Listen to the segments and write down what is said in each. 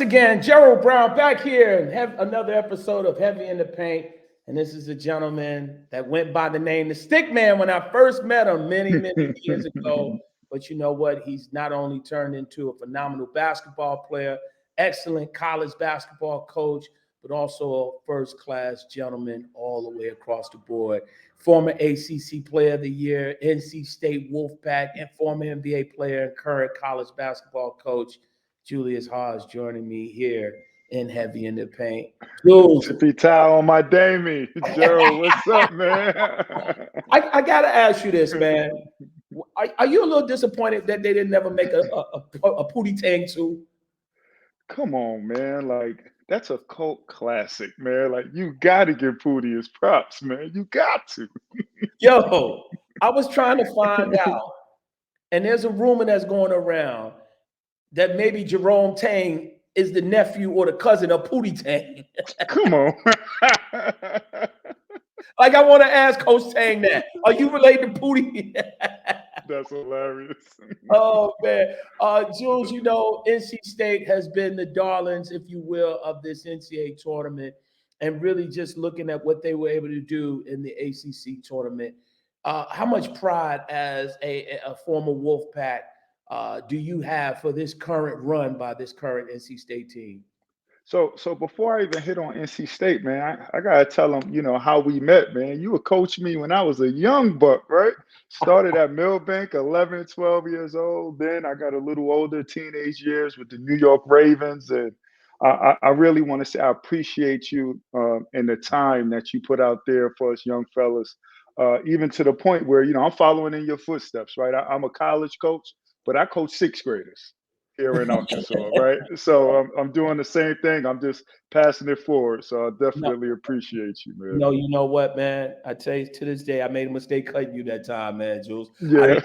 Once again, Gerald Brown back here and have another episode of Heavy in the Paint. And this is a gentleman that went by the name the Stick Man when I first met him many years ago. But you know what? He's not only turned into a phenomenal basketball player, excellent college basketball coach, but also a first-class gentleman all the way across the board. Former ACC Player of the Year, NC State Wolfpack, and former NBA player and current college basketball coach, Julius Hodge, joining me here in Heavy in the Paint. Jules. Tippy towel on my Damie. Gerald, what's up, man? I got to ask you this, man. Are you a little disappointed that they didn't ever make a Pootie Tang too? Come on, man. Like, that's a cult classic, man. Like, you got to give Pootie his props, man. You got to. Yo, I was trying to find out, and there's a rumor that's going around that maybe Jerome Tang is the nephew or the cousin of Pootie Tang. Come on. Like, I want to ask Coach Tang that. Are you related to Pootie? That's hilarious. Oh, man. Jules, you know, NC State has been the darlings, if you will, of this NCAA tournament, and really just looking at what they were able to do in the ACC tournament. How much pride as a former Wolfpack do you have for this current run by this current NC State team? So before I even hit on NC State, man, I gotta tell them, you know, how we met, man. You would coach me when I was a young buck, right? Started at Millbank, 11, 12 years old. Then I got a little older, teenage years with the New York Ravens. And I really want to say I appreciate you and the time that you put out there for us young fellas, even to the point where, you know, I'm following in your footsteps, right? I'm a college coach, but I coach sixth graders here in Arkansas, right? So I'm doing the same thing. I'm just passing it forward. So I definitely appreciate you, man. No, you know what, man? I tell you, to this day, I made a mistake cutting you that time, man, Jules. Yeah.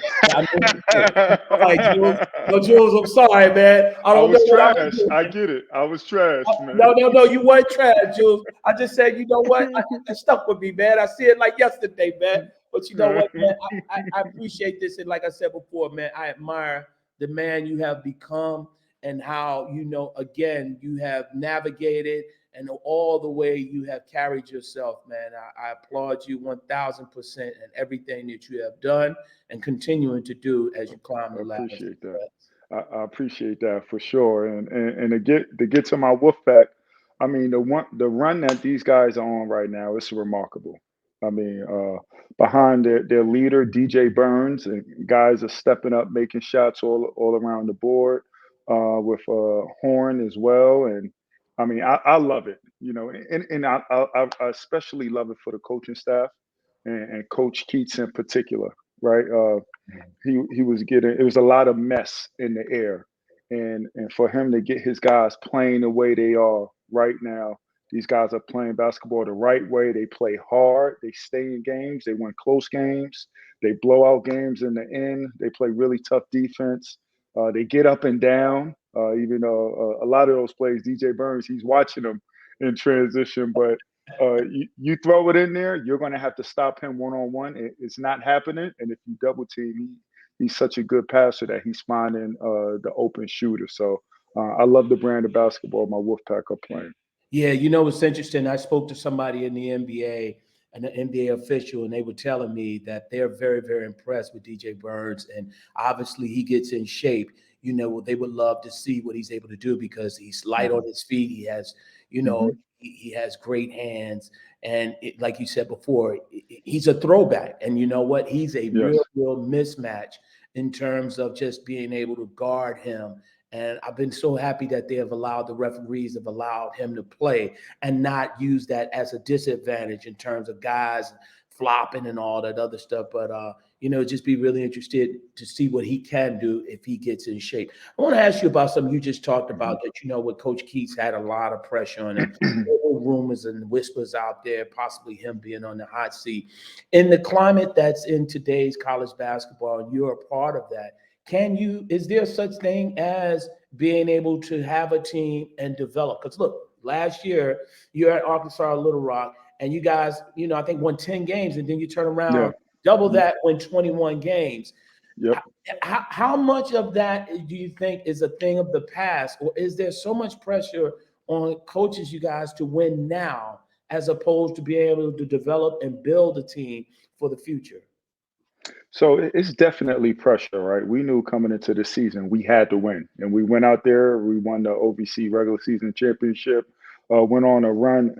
Jules, I'm sorry, man. I was trash. I get it. I was trash, man. No, you weren't trash, Jules. I just said, you know what? That stuck with me, man. I see it like yesterday, man. But you know what, man? I appreciate this. And like I said before, man, I admire the man you have become and how, you know, again, you have navigated and all the way you have carried yourself, man. I applaud you 1,000% in everything that you have done and continuing to do as you climb the ladder. I appreciate that. I appreciate that for sure. And to get to my Wolfpack, I mean, the run that these guys are on right now is remarkable. I mean, behind their leader, DJ Burns, and guys are stepping up, making shots all around the board with Horn as well. And I mean, I love it, you know, and I especially love it for the coaching staff and Coach Keats in particular, right? He was getting, it was a lot of mess in the air. And for him to get his guys playing the way they are right now, these guys are playing basketball the right way. They play hard. They stay in games. They win close games. They blow out games in the end. They play really tough defense. They get up and down. Even though a lot of those plays, DJ Burns, he's watching them in transition. But you throw it in there, you're going to have to stop him one-on-one. It's not happening. And if you double team, he's such a good passer that he's finding the open shooter. So I love the brand of basketball my Wolfpack are playing. Yeah, you know, it's interesting. I spoke to somebody in the NBA, an NBA official, and they were telling me that they're very, very impressed with DJ Burns. And obviously he gets in shape. You know, they would love to see what he's able to do because he's light on his feet. He has, you know, he has great hands. And like you said before, he's a throwback. And you know what? He's a real mismatch in terms of just being able to guard him. And I've been so happy that they have allowed, the referees have allowed him to play and not use that as a disadvantage in terms of guys flopping and all that other stuff. But, you know, just be really interested to see what he can do if he gets in shape. I want to ask you about something you just talked about that, you know, with Coach Keats had a lot of pressure on him. Rumors and whispers out there, possibly him being on the hot seat. In the climate that's in today's college basketball, and you're a part of that, is there such thing as being able to have a team and develop? Because look, last year you're at Arkansas Little Rock and you guys, you know, I think won 10 games and then you turn around, double that, win 21 games. Yep. How much of that do you think is a thing of the past, or is there so much pressure on coaches, you guys, to win now as opposed to being able to develop and build a team for the future? So it's definitely pressure, right? We knew coming into the season we had to win, and we went out there. We won the OVC regular season championship. Went on a run.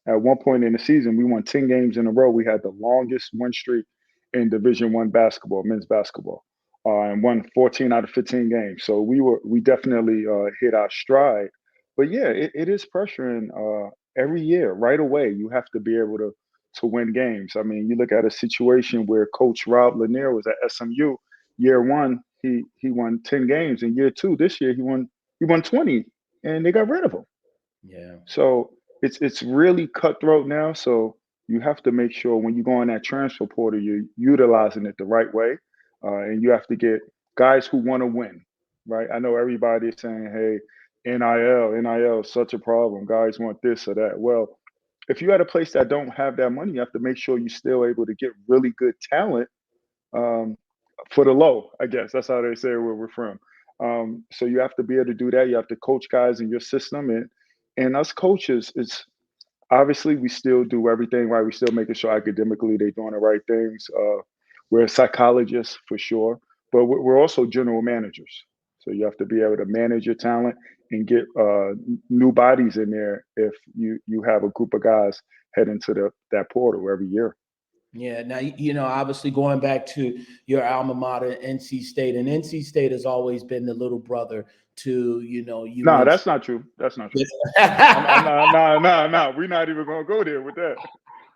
At one point in the season, we won 10 games in a row. We had the longest win streak in Division One basketball, men's basketball, and won 14 out of 15 games. So we definitely hit our stride. But yeah, it is pressuring every year. Right away, you have to be able to win games. I mean, you look at a situation where Coach Rob Lanier was at SMU. Year one, he won 10 games. In year two, this year he won 20, and they got rid of him. Yeah. So it's really cutthroat now. So you have to make sure when you go on that transfer portal, you're utilizing it the right way, and you have to get guys who want to win. Right? I know everybody's saying, "Hey, NIL is such a problem. Guys want this or that." Well, if you at a place that don't have that money, you have to make sure you're still able to get really good talent um, for the low. I guess that's how they say where we're from. So you have to be able to do that. You have to coach guys in your system, and us coaches, it's obviously we still do everything right. We still making sure academically they're doing the right things. We're psychologists for sure, but we're also general managers. So you have to be able to manage your talent and get new bodies in there if you have a group of guys head into that portal every year. Yeah. Now, obviously going back to your alma mater, NC State, and NC State has always been the little brother to, No, UNC. that's not true. That's not true. I'm no, no, no, no. We're not even gonna go there with that.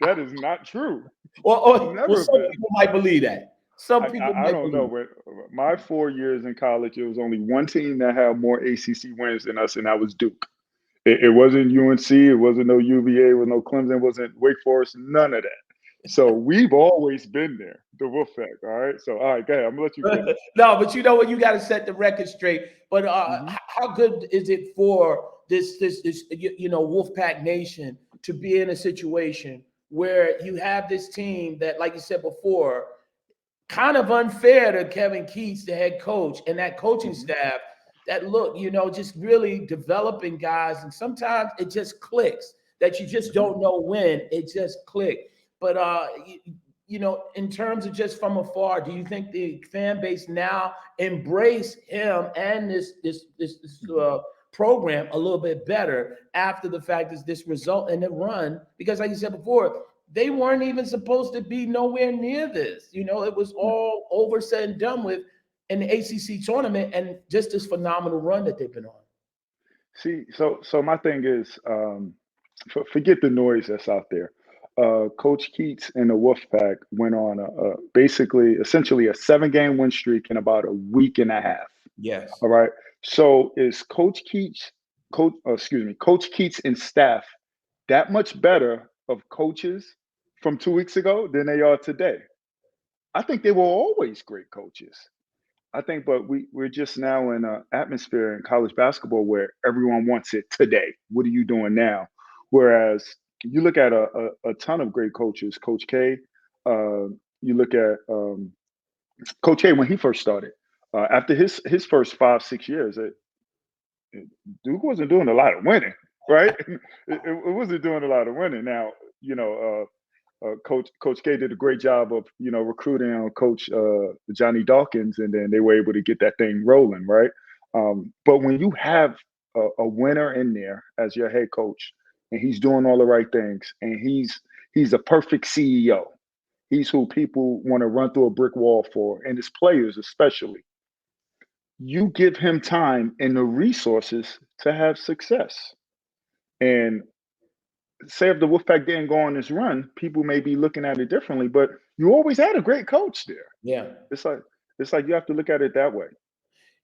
That is not true. Well, Never some been. people might believe that. Some people I might don't know. believe. But my 4 years in college, it was only one team that had more ACC wins than us, and that was Duke. It wasn't UNC. It wasn't no UVA. It was no Clemson. It wasn't Wake Forest. None of that. So we've always been there, the Wolfpack. All right. So all right, go ahead. I'm gonna let you finish. No, but you know what? You got to set the record straight. But Hmm. how good is it for this Wolfpack Nation to be in a situation where you have this team that, like you said before, kind of unfair to Kevin Keats, the head coach, and that coaching Hmm. staff that look, just really developing guys. And sometimes it just clicks that you just Hmm. don't know when it just clicked. But in terms of just from afar, do you think the fan base now embrace him and this program a little bit better after the fact is this result and the run? Because like you said before, they weren't even supposed to be nowhere near this. It was Yeah. all over, said and done with in the ACC tournament, and just this phenomenal run that they've been on. See, so my thing is, forget the noise that's out there. Coach Keats and the Wolfpack went on basically, essentially, a 7 game win streak in about a week and a half. Yes. All right. So is Coach Keats and staff that much better of coaches from 2 weeks ago than they are today? I think they were always great coaches. I think, but we're just now in an atmosphere in college basketball where everyone wants it today. What are you doing now? Whereas you look at a ton of great coaches, Coach K. You look at Coach K when he first started. After his first 5 6 years, Duke wasn't doing a lot of winning, right? It wasn't doing a lot of winning. Now, you know, Coach K did a great job of recruiting on Coach Johnny Dawkins, and then they were able to get that thing rolling, right? But when you have a winner in there as your head coach, and he's doing all the right things, and he's a perfect CEO. He's who people want to run through a brick wall for, and his players especially. You give him time and the resources to have success. And say if the Wolfpack didn't go on this run, people may be looking at it differently. But you always had a great coach there. Yeah. It's like you have to look at it that way.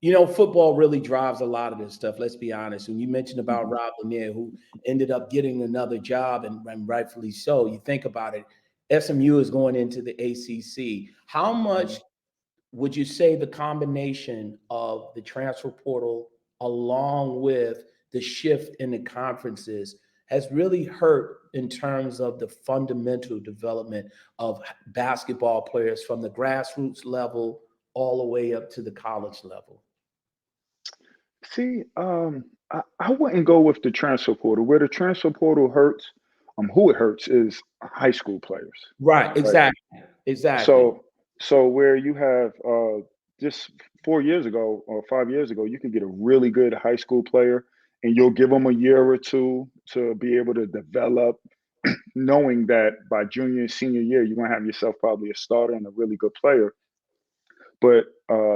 Football really drives a lot of this stuff. Let's be honest. When you mentioned about Hmm. Rob Lanier, who ended up getting another job, and rightfully so, you think about it, SMU is going into the ACC. How much would you say the combination of the transfer portal along with the shift in the conferences has really hurt in terms of the fundamental development of basketball players from the grassroots level all the way up to the college level? See, I wouldn't go with the transfer portal. Where the transfer portal hurts, who it hurts is high school players, Right, right? exactly, exactly. So, so where you have just 4 years ago or 5 years ago, you could get a really good high school player, and you'll give them a year or two to be able to develop, knowing that by junior and senior year, you're gonna have yourself probably a starter and a really good player. But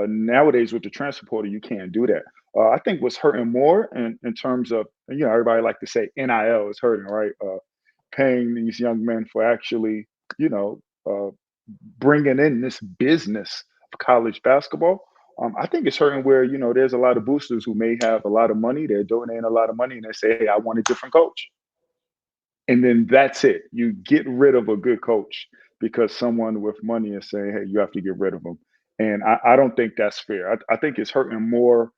nowadays with the transfer portal, you can't do that. I think what's hurting more in terms of, everybody like to say NIL is hurting, right? Paying these young men for actually, you know, uh, bringing in this business of college basketball. I think it's hurting where, there's a lot of boosters who may have a lot of money. They're donating a lot of money and they say, hey, I want a different coach. And then that's it. You get rid of a good coach because someone with money is saying, hey, you have to get rid of them. And I don't think that's fair. I think it's hurting more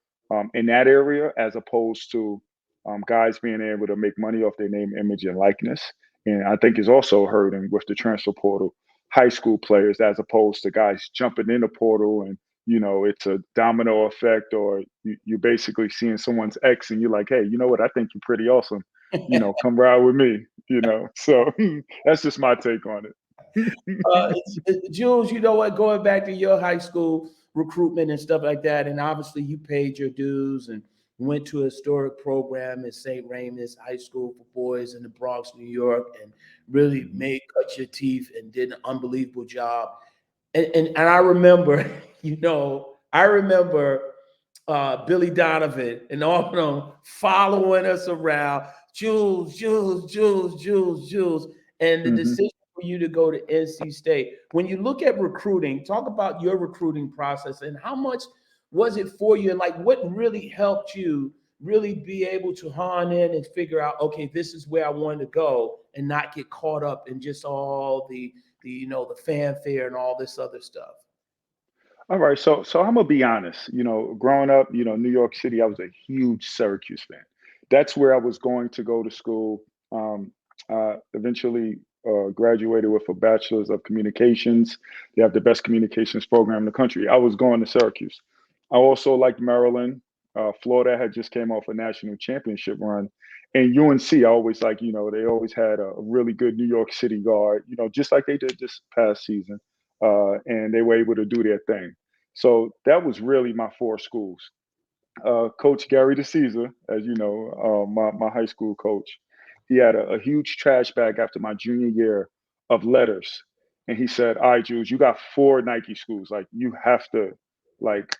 in that area as opposed to guys being able to make money off their name, image, and likeness. And I think it's also hurting with the transfer portal, high school players, as opposed to guys jumping in the portal and, it's a domino effect, or you're basically seeing someone's ex and you're like, hey, you know what? I think you're pretty awesome. Come ride with me. So that's just my take on it. Jules, you know what? Going back to your high school recruitment and stuff like that, and obviously you paid your dues and went to a historic program at St. Raymond's High School for Boys in the Bronx, New York, and really Mhm. made cut your teeth and did an unbelievable job. And I remember, I remember Billy Donovan and all of them following us around. Jules, Jules, Jules, Jules, Jules. And the Mhm. decision for you to go to NC State. When you look at recruiting, talk about your recruiting process and how much was it for you, and like what really helped you really be able to hone in and figure out, okay, this is where I want to go, and not get caught up in just all the fanfare and all this other stuff. All right, so I'm gonna be honest. Growing up, New York City, I was a huge Syracuse fan. That's where I was going to go to school. Eventually graduated with a bachelor's of communications. They have the best communications program in the country. I was going to Syracuse. I also liked Maryland. Florida had just came off a national championship run, and UNC. I always like, they always had a really good New York City guard. Just like they did this past season, and they were able to do their thing. So that was really my four schools. Coach Gary DeCesar, as you know, my high school coach, he had a huge trash bag after my junior year of letters. And he said, all right, Jules, you got four Nike schools. Like, you have to, like,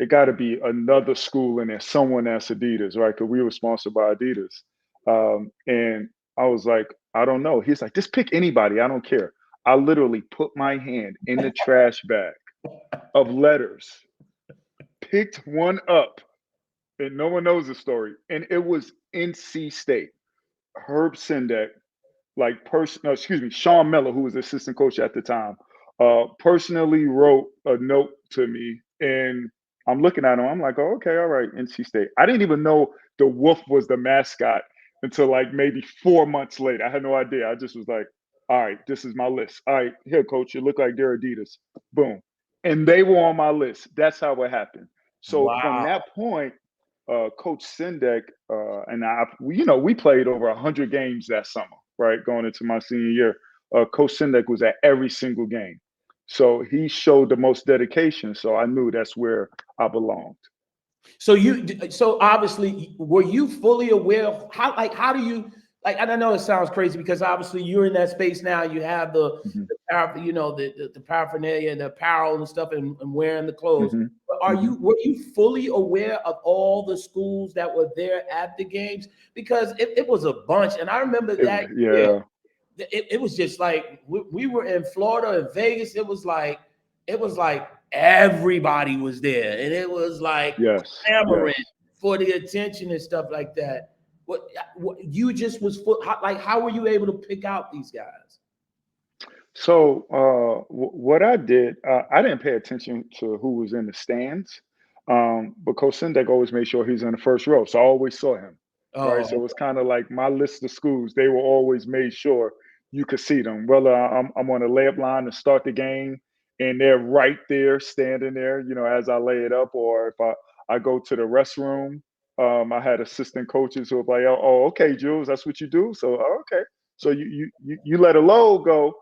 it got to be another school in there, someone that's Adidas, right? Because we were sponsored by Adidas. And I was like, I don't know. He's like, just pick anybody. I don't care. I literally put my hand in the trash bag of letters, picked one up, and no one knows the story. And it was NC State. Herb Sendek, no, excuse me, Sean Miller, who was the assistant coach at the time, personally wrote a note to me. And I'm looking at him, I'm like, oh, okay, all right, NC State. I didn't even know the Wolf was the mascot until like maybe 4 months later. I had no idea. I just was like, all right, this is my list. All right, here, coach, you look like they're Adidas. Boom. And they were on my list. That's how it happened. So from Wow. that point, Coach Sendek and we played over 100 games that summer, right? Going into my senior year, Coach Sendek was at every single game, so he showed the most dedication. So I knew that's where I belonged. So obviously, were you fully aware of how do you, like, I don't know, it sounds crazy because obviously you're in that space now. You have Hmm. the paraphernalia and the apparel and stuff, and wearing the clothes. Hmm. But Hmm. were you fully aware of all the schools that were there at the games? Because it was a bunch, and I remember that year Yeah. it was just like we were in Florida and Vegas. It was like everybody was there, and it was like Yes. clamoring Yes. for the attention and stuff like that. What you just was how were you able to pick out these guys? So what I did, I didn't pay attention to who was in the stands, but Coach Sendek always made sure he's in the first row, so I always saw him. Right, so Oh, it was kind of like my list of schools. They were always made sure you could see them. Whether I'm on a layup line to start the game, and they're right there, standing there, as I lay it up, or if I go to the restroom. I had assistant coaches who were like, "Oh, okay, Jules, that's what you do." So, okay, so you let a load go,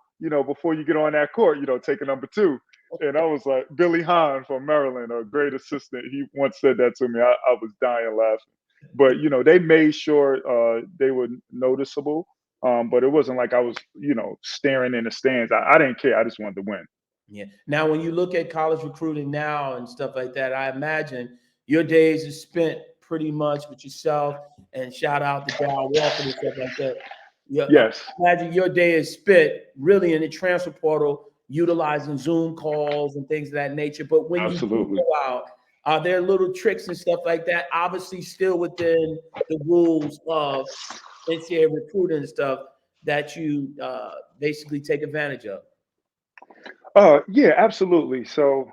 before you get on that court, take a number two. And I was like, Billy Hahn from Maryland, a great assistant. He once said that to me. I was dying laughing. But they made sure they were noticeable. But it wasn't like I was, staring in the stands. I didn't care. I just wanted to win. Yeah. Now, when you look at college recruiting now and stuff like that, I imagine your days are spent pretty much with yourself. And shout out to Darryl Walker and stuff like that. Yeah, Yes, imagine your day is spent really in the transfer portal, utilizing Zoom calls and things of that nature. But when you do absolutely. go out, are there little tricks and stuff like that? Obviously, still within the rules of NCAA recruiting and stuff that you basically take advantage of. Yeah, absolutely. So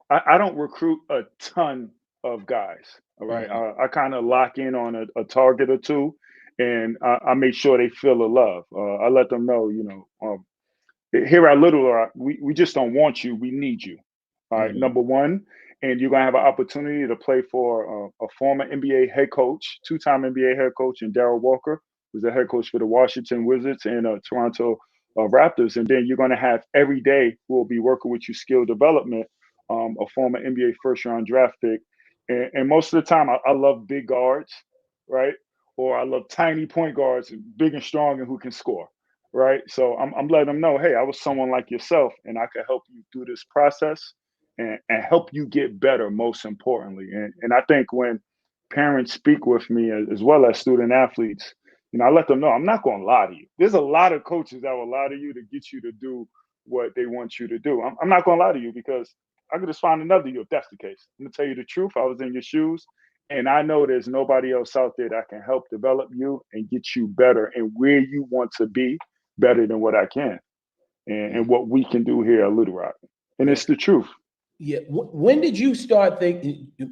I don't recruit a ton of guys. All right. Mhm. I kind of lock in on a target or two, and I make sure they feel the love. I let them know, here at Little Rock, we just don't want you. We need you. All right, Mhm. number one. And you're going to have an opportunity to play for a former NBA head coach, two-time NBA head coach, and Darryl Walker, who's the head coach for the Washington Wizards and Toronto Raptors. And then you're going to have every day who will be working with you skill development, a former NBA first-round draft pick. And most of the time, I love big guards, right? Or I love tiny point guards, big and strong and who can score, right? So I'm letting them know, hey, I was someone like yourself, and I could help you through this process and help you get better. Most importantly, and I think when parents speak with me as well as student athletes, I let them know I'm not going to lie to you. There's a lot of coaches that will lie to you to get you to do what they want you to do. I'm not going to lie to you because I could just find another you if that's the case. I'm gonna tell you the truth. I was in your shoes. And I know there's nobody else out there that can help develop you and get you better and where you want to be better than what I can and what we can do here at Little Rock. And Yeah. it's the truth. Yeah. When did you start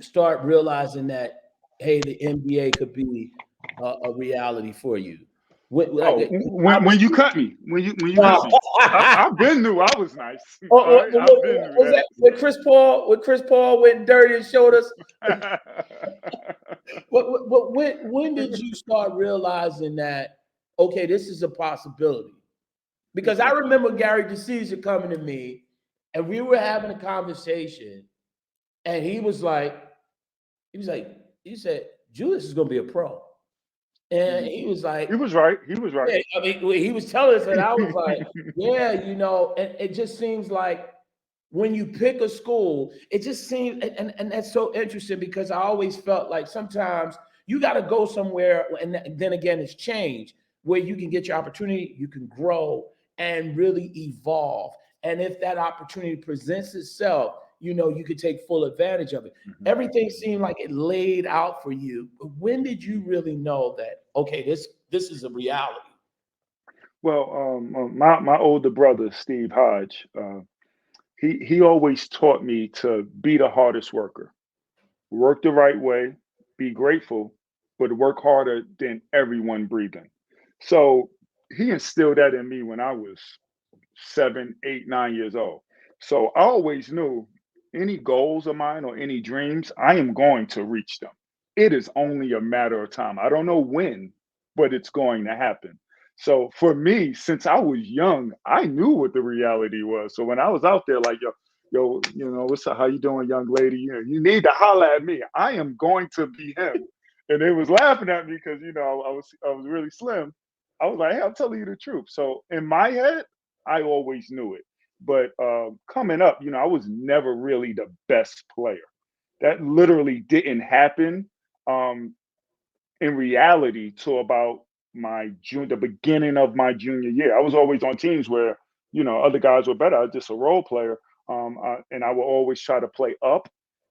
start realizing that, hey, the NBA could be a reality for you? Oh, when you Obviously. cut me, when you cut No. me, I've been knew I was nice. All Oh, right, I've been knew was that when Chris Paul? When Chris Paul went dirty and showed us. that. But when did you start realizing that, okay, this is a possibility? Because I remember Gary DeCesar coming to me, and we were having a conversation, and he said, Julius is going to be a pro. And he was He like, was right. He was right. yeah, I mean, he was telling us, and I was like, yeah, and it just seems like when you pick a school, it just seems, and that's so interesting because I always felt like sometimes you got to go somewhere, and then again, it's changed where you can get your opportunity, you can grow and really evolve. And if that opportunity presents itself, you could take full advantage of it. Mhm. Everything seemed like it laid out for you. But when did you really know that, okay, this is a reality? Well, my older brother Steve Hodge, he always taught me to be the hardest worker, work the right way, be grateful, but work harder than everyone breathing. So he instilled that in me when I was 7, 8, 9 years old. So I always knew any goals of mine or any dreams, I am going to reach them. It is only a matter of time. I don't know when, but it's going to happen. So for me, since I was young, I knew what the reality was. So when I was out there, like, yo, what's up? How you doing, young lady? You need to holler at me. I am going to be him. And they was laughing at me because I was really slim. I was like, hey, I'm telling you the truth. So in my head, I always knew it. But coming up, I was never really the best player. That literally didn't happen um, in reality till about the beginning of my junior year. I was always on teams where other guys were better. I was just a role player, and I would always try to play up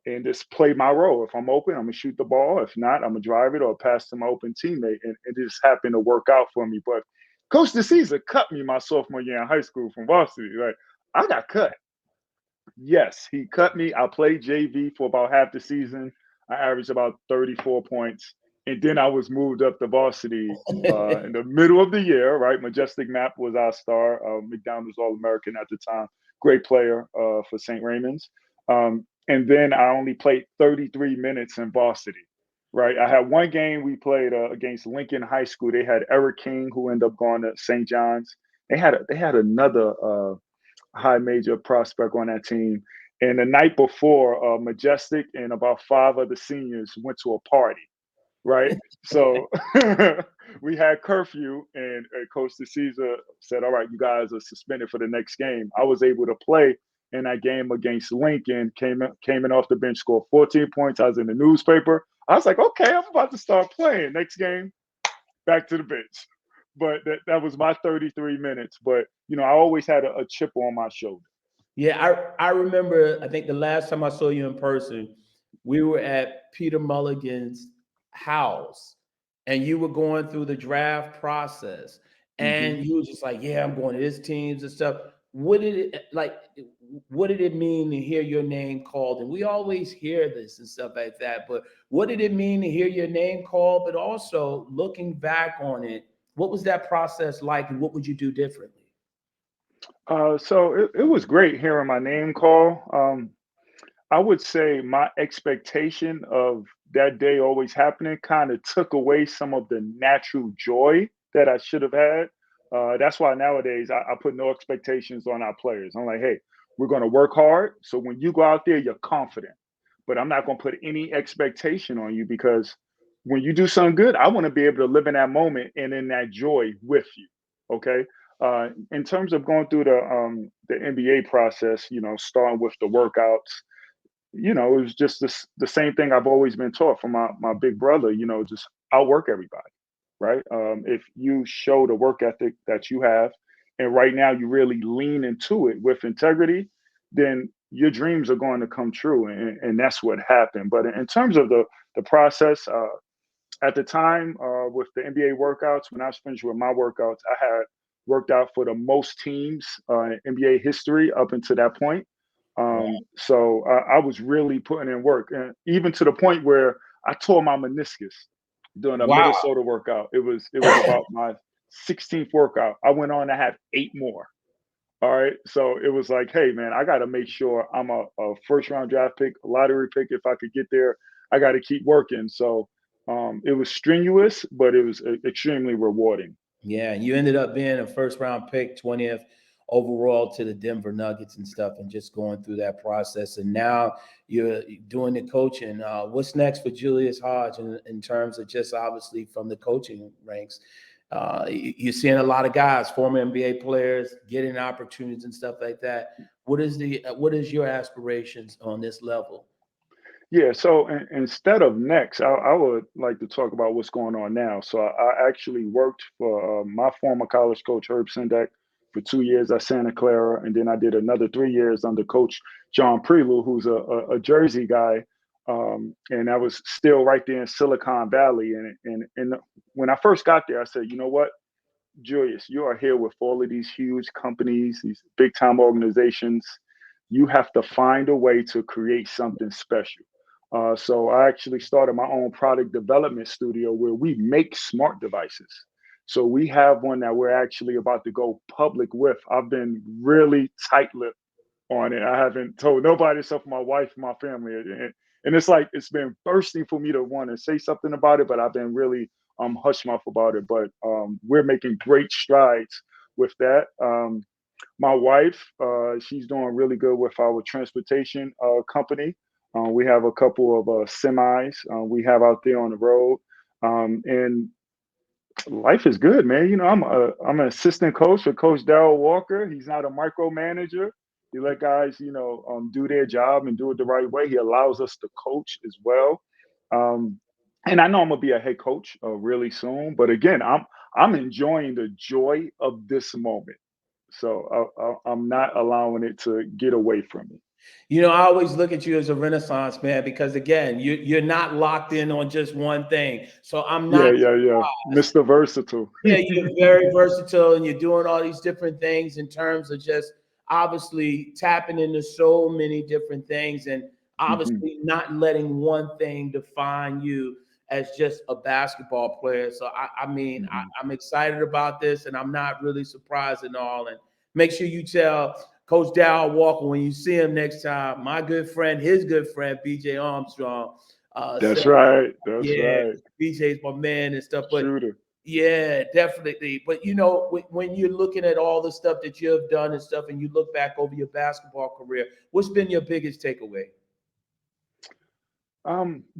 and just play my role. If I'm open, I'm gonna shoot the ball. If not, I'm gonna drive it or pass to my open teammate, and it just happened to work out for me. But Coach DeCesar cut me my sophomore year in high school from varsity. Like I got cut. Yes, he cut me. I played JV for about half the season. I averaged about 34 points. And then I was moved up to varsity in the middle of the year, right? Majestic Map was our star. McDonald's All American at the time. great player for St. Raymond's. And then I only played 33 minutes in varsity. Right, I had one game we played against Lincoln High School. They had Eric King, who ended up going to St. John's. They had another high major prospect on that team. And the night before, Majestic and about 5 other seniors went to a party, right? So we had curfew, and Coach DeCesar said, "All right, you guys are suspended for the next game." I was able to play in that game against Lincoln. Came in off the bench, scored 14 points. I was in the newspaper. I was like, "Okay, I'm about to start playing." Next game, back to the bench. But that was my 33 minutes. But I always had a chip on my shoulder. Yeah, I remember, I think the last time I saw you in person, we were at Peter Mulligan's house and you were going through the draft process Hmm. and you was just like, yeah, I'm going to this teams and stuff. What did it like? What did it mean to hear your name called? And we always hear this and stuff like that, but what did it mean to hear your name called? But also looking back on it, what was that process like and what would you do differently? So it was great hearing my name call. I would say my expectation of that day always happening kind of took away some of the natural joy that I should have had. That's why nowadays I put no expectations on our players. I'm like, hey, we're going to work hard. So when you go out there, you're confident. But I'm not going to put any expectation on you because when you do something good, I want to be able to live in that moment and in that joy with you. Okay. In terms of going through the NBA process, starting with the workouts, it was just the same thing I've always been taught from my big brother, just outwork everybody, right? If you show the work ethic that you have, and right now you really lean into it with integrity, then your dreams are going to come true. And that's what happened. But in terms of the process, at the time with the NBA workouts, when I was finished with my workouts, I had worked out for the most teams in NBA history up until that point. So I was really putting in work, and even to the point where I tore my meniscus doing a Wow. Minnesota workout. It was about my 16th workout. I went on to have 8 more. All right, so it was like, hey man, I got to make sure I'm a first round draft pick, a lottery pick. If I could get there, I got to keep working. So it was strenuous, but it was extremely rewarding. Yeah, you ended up being a first round pick, 20th overall to the Denver Nuggets and stuff, and just going through that process. And now you're doing the coaching. What's next for Julius Hodge in terms of just obviously from the coaching ranks? You're seeing a lot of guys, former NBA players, getting opportunities and stuff like that. What is your aspirations on this level? Yeah, so instead of next, I would like to talk about what's going on now. So I actually worked for my former college coach, Herb Sendek, for 2 years at Santa Clara. And then I did another 3 years under Coach John Prelu, who's a Jersey guy. And I was still right there in Silicon Valley. And when I first got there, I said, you know what, Julius, you are here with all of these huge companies, these big time organizations. You have to find a way to create something special. So I actually started my own product development studio where we make smart devices. So we have one that we're actually about to go public with. I've been really tight-lipped on it. I haven't told nobody except for my wife and my family. And it's like it's been bursting for me to want to say something about it, but I've been really hush mouth about it. But we're making great strides with that. My wife, she's doing really good with our transportation company. We have a couple of semis we have out there on the road, and life is good, man. I'm an assistant coach for Coach Darrell Walker. He's not a micromanager. He let guys, do their job and do it the right way. He allows us to coach as well. Um, and I know I'm gonna be a head coach really soon. But again, I'm enjoying the joy of this moment. So I'm not allowing it to get away from me. I always look at you as a renaissance man because again, you're not locked in on just one thing. So I'm Yeah, not yeah, yeah. surprised. Mr. Versatile. Yeah, you're very versatile and you're doing all these different things in terms of just obviously tapping into so many different things and Hmm. obviously not letting one thing define you as just a basketball player. So I mean, Hmm. I'm excited about this and I'm not really surprised at all. And make sure you tell Coach Darryl Walker, when you see him next time, my good friend, his good friend, BJ Armstrong. That's Said, right. That's yeah, right. BJ's my man and stuff. But Shooter. yeah, definitely. But you know, when you're looking at all the stuff that you have done and stuff, and you look back over your basketball career, what's been your biggest takeaway?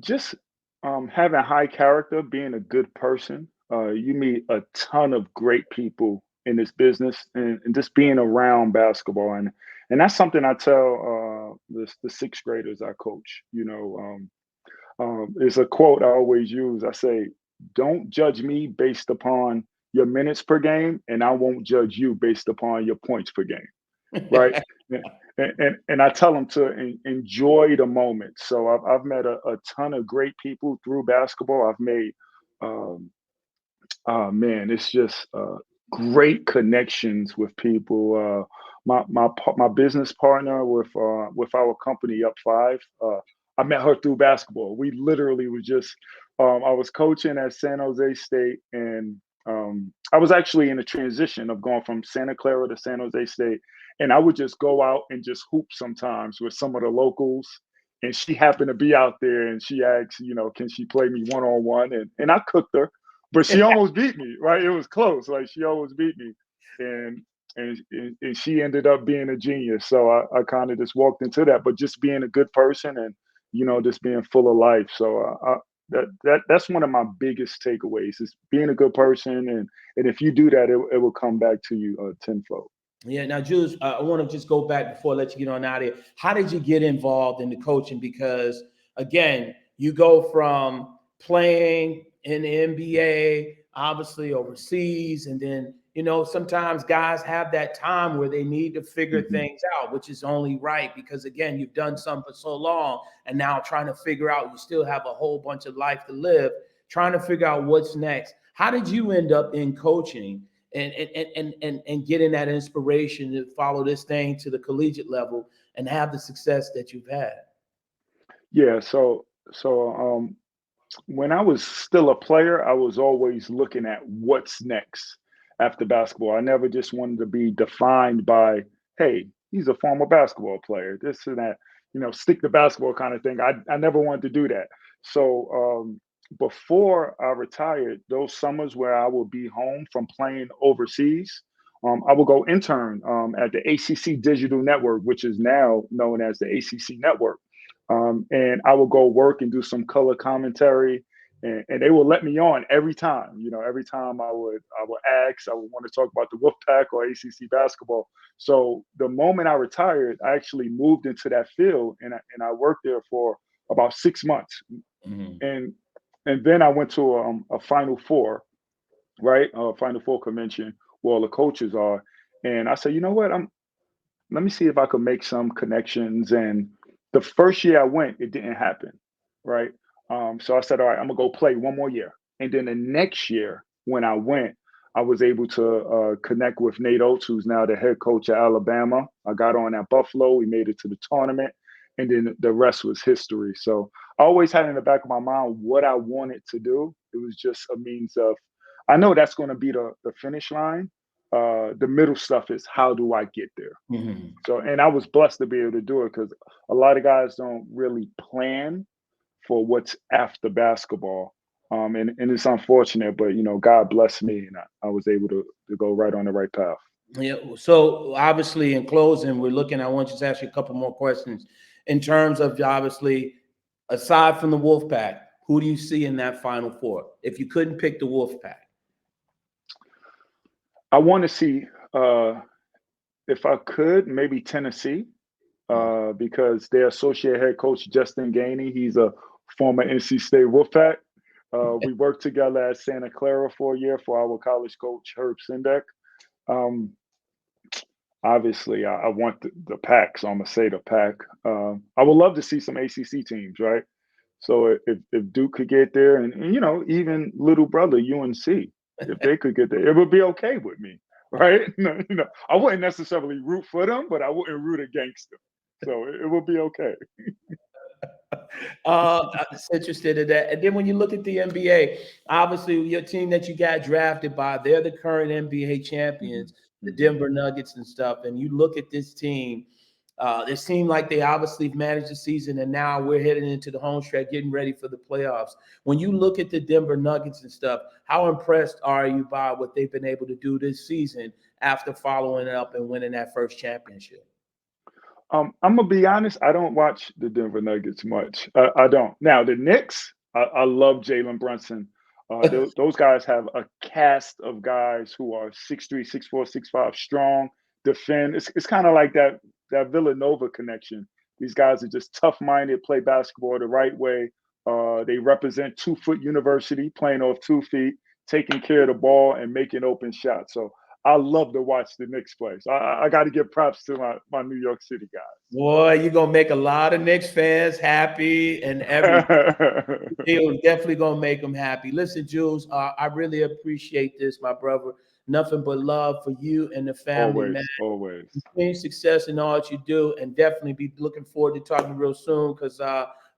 Just having high character, being a good person. You meet a ton of great people in this business, and just being around basketball, and that's something I tell the sixth graders I coach. It's a quote I always use. I say, "Don't judge me based upon your minutes per game, and I won't judge you based upon your points per game." Right? Yeah, and I tell them to enjoy the moment. So I've met a ton of great people through basketball. I've made, um, man, it's just great connections with people. My business partner with our company Up Five. I met her through basketball. We literally was just. I was coaching at San Jose State, and I was actually in a transition of going from Santa Clara to San Jose State, and I would just go out and just hoop sometimes with some of the locals. And she happened to be out there, and she asked, can she play me one on one? And I cooked her, but she almost beat me, right? It was close. Like she almost beat me, and and she ended up being a genius. So I kind of just walked into that, but just being a good person and just being full of life. So that's one of my biggest takeaways is being a good person, and if you do that, it will come back to you tenfold. Yeah. Now, Jules, I want to just go back before I let you get on out of here. How did you get involved in the coaching? Because again, you go from playing in the NBA, obviously overseas, and then sometimes guys have that time where they need to figure Mhm. things out, which is only right because again, you've done something for so long, and now trying to figure out you still have a whole bunch of life to live, trying to figure out what's next. How did you end up in coaching? And getting that inspiration to follow this thing to the collegiate level and have the success that you've had. Yeah. So when I was still a player, I was always looking at what's next after basketball. I never just wanted to be defined by, hey, he's a former basketball player, this and that, stick to basketball kind of thing. I never wanted to do that. So before I retired, those summers where I would be home from playing overseas, I would go intern at the ACC Digital Network, which is now known as the ACC Network. And I would go work and do some color commentary, and they would let me on every time. Every time I would ask, I would want to talk about the Wolfpack or ACC basketball. So the moment I retired, I actually moved into that field, and I worked there for about 6 months, Mhm. and and then I went to a Final Four, right? A Final Four convention where all the coaches are, and I said, you know what, let me see if I could make some connections. And the first year I went, it didn't happen, right? So I said, all right, I'm gonna go play one more year. And then the next year, when I went, I was able to connect with Nate Oates, who's now the head coach at Alabama. I got on at Buffalo. We made it to the tournament, and then the rest was history. So I always had in the back of my mind what I wanted to do. It was just a means of, I know that's going to be the finish line. The middle stuff is how do I get there? Mhm. So, and I was blessed to be able to do it because a lot of guys don't really plan for what's after basketball. And it's unfortunate, but God blessed me, and I was able to go right on the right path. Yeah. So obviously, in closing, we're looking. I want you to ask you a couple more questions in terms of obviously, aside from the Wolfpack, who do you see in that Final Four? If you couldn't pick the Wolfpack. I want to see, if I could, maybe Tennessee, Mm. because their associate head coach Justin Gainey, he's a former NC State Wolfpack. We worked together at Santa Clara for a year for our college coach Herb Sendek. Um, Obviously, I want the pack, so I'm gonna say the pack. I would love to see some ACC teams, right? So if Duke could get there, and even little brother UNC, if they could get there, it would be okay with me, right? I wouldn't necessarily root for them, but I wouldn't root against them, so it would be okay. I'm just interested in that. And then when you look at the NBA, obviously your team that you got drafted by, they're the current NBA Mhm. champions. the Denver Nuggets and stuff, and you look at this team, it seemed like they obviously managed the season, and now we're heading into the home stretch, getting ready for the playoffs. When you look at the Denver Nuggets and stuff, how impressed are you by what they've been able to do this season after following up and winning that first championship? I'm gonna be honest. I don't watch the Denver Nuggets much. I don't. Now the Knicks. I love Jalen Brunson. Those guys have a cast of guys who are 6'3", 6'4", 6'5", strong, defend. It's kind of like that Villanova connection. These guys are just tough-minded, play basketball the right way. They represent 2-foot university, playing off 2 feet, taking care of the ball and making open shots. So I love to watch the Knicks play. So I got to give props to my New York City guys. Boy, you're gonna make a lot of Knicks fans happy, and He'll definitely gonna make them happy. Listen, Jules, I really appreciate this, my brother. Nothing but love for you and the family, man. Always, always. Continued success in all that you do, and definitely be looking forward to talking real soon. Because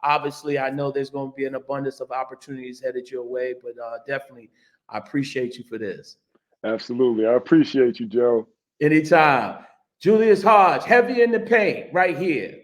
obviously, I know there's going to be an abundance of opportunities headed your way. But definitely, I appreciate you for this. Absolutely, I appreciate you, Joe. Anytime, Julius Hodge, heavy in the paint, right here.